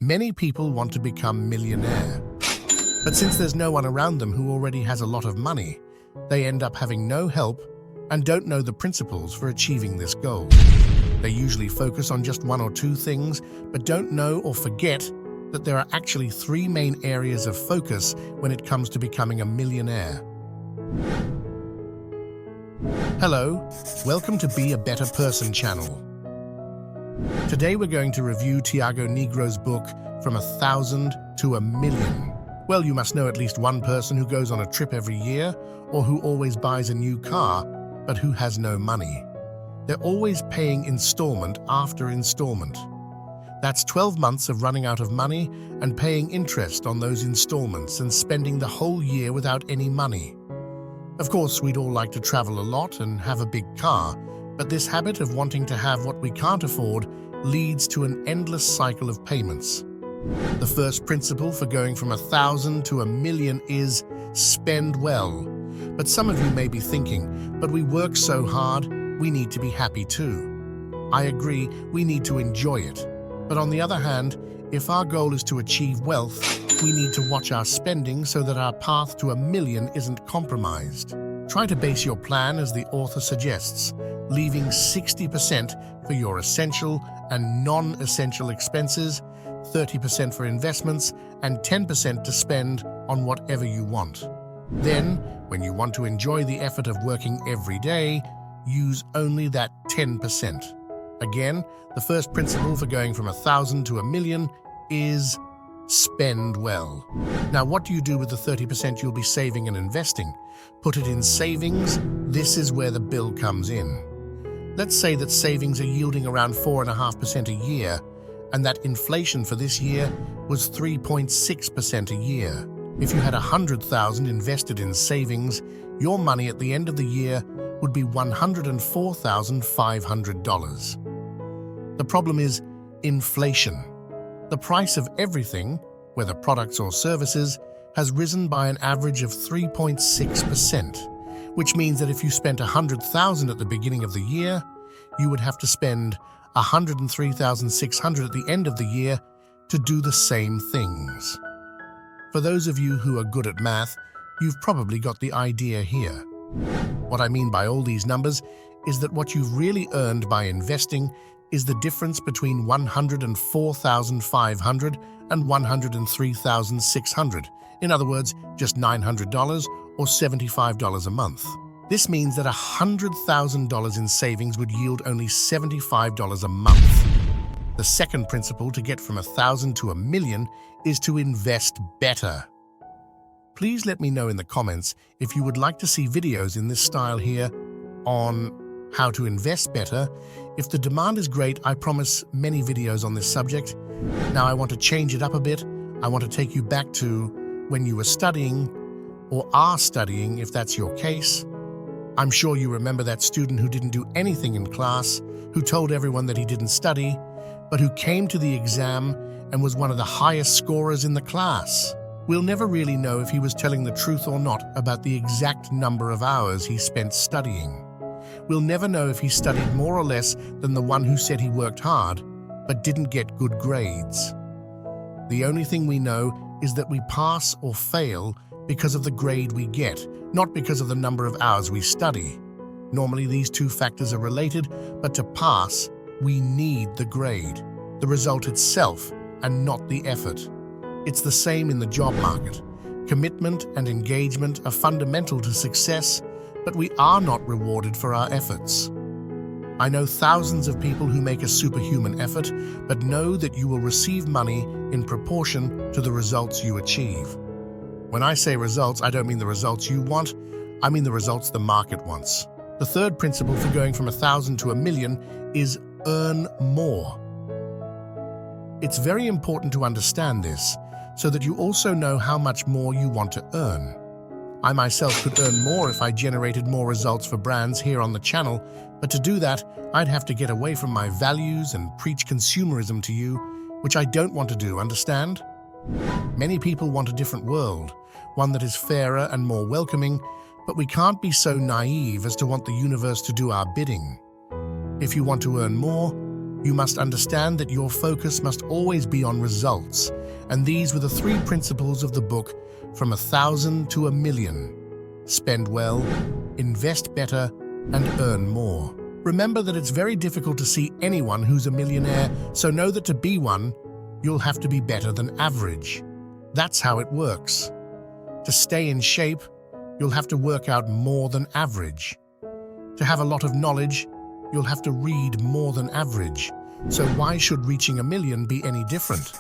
Many people want to become millionaire, but since there's no one around them who already has a lot of money, they end up having no help and don't know the principles for achieving this goal. They usually focus on just one or two things, but don't know or forget that there are actually three main areas of focus when it comes to becoming a millionaire. Hello, welcome to Be a Better Person channel. Today we're going to review Tiago Negro's book, From 1,000 to 1,000,000. Well, you must know at least one person who goes on a trip every year, or who always buys a new car, but who has no money. They're always paying installment after installment. That's 12 months of running out of money and paying interest on those installments and spending the whole year without any money. Of course, we'd all like to travel a lot and have a big car, but this habit of wanting to have what we can't afford leads to an endless cycle of payments. The first principle for going from 1,000 to 1,000,000 is spend well. But some of you may be thinking, but we work so hard, we need to be happy too. I agree, we need to enjoy it. But on the other hand, if our goal is to achieve wealth, we need to watch our spending so that our path to 1,000,000 isn't compromised. Try to base your plan as the author suggests, leaving 60% for your essential and non-essential expenses, 30% for investments, and 10% to spend on whatever you want. Then, when you want to enjoy the effort of working every day, use only that 10%. Again, the first principle for going from 1,000 to 1,000,000 is spend well. Now, what do you do with the 30% you'll be saving and investing? Put it in savings. This is where the bill comes in. Let's say that savings are yielding around 4.5% a year, and that inflation for this year was 3.6% a year. If you had 100,000 invested in savings, your money at the end of the year would be $104,500. The problem is inflation. The price of everything, whether products or services, has risen by an average of 3.6%, which means that if you spent 100,000 at the beginning of the year, you would have to spend 103,600 at the end of the year to do the same things. For those of you who are good at math, you've probably got the idea here. What I mean by all these numbers is that what you've really earned by investing is the difference between 104,500 and 103,600. In other words, just $900 or $75 a month. This means that $100,000 in savings would yield only $75 a month. The second principle to get from 1,000 to 1,000,000 is to invest better. Please let me know in the comments if you would like to see videos in this style here on how to invest better. If the demand is great, I promise many videos on this subject. Now I want to change it up a bit. I want to take you back to when you were studying, or are studying if that's your case. I'm sure you remember that student who didn't do anything in class, who told everyone that he didn't study, but who came to the exam and was one of the highest scorers in the class. We'll never really know if he was telling the truth or not about the exact number of hours he spent studying. We'll never know if he studied more or less than the one who said he worked hard, but didn't get good grades. The only thing we know is that we pass or fail because of the grade we get, not because of the number of hours we study. Normally these two factors are related, but to pass, we need the grade, the result itself, and not the effort. It's the same in the job market. Commitment and engagement are fundamental to success, but we are not rewarded for our efforts. I know thousands of people who make a superhuman effort, but know that you will receive money in proportion to the results you achieve. When I say results, I don't mean the results you want, I mean the results the market wants. The third principle for going from 1,000 to 1,000,000 is earn more. It's very important to understand this, so that you also know how much more you want to earn. I myself could earn more if I generated more results for brands here on the channel, but to do that, I'd have to get away from my values and preach consumerism to you, which I don't want to do, understand? Many people want a different world, one that is fairer and more welcoming, but we can't be so naive as to want the universe to do our bidding. If you want to earn more, You must understand that your focus must always be on results, and these were the 3 principles of the book From 1,000 to 1,000,000. Spend well, invest better, and earn more. Remember that it's very difficult to see anyone who's a millionaire, so know that to be one, you'll have to be better than average. That's how it works. To stay in shape, you'll have to work out more than average. To have a lot of knowledge, you'll have to read more than average. So why should reaching 1,000,000 be any different?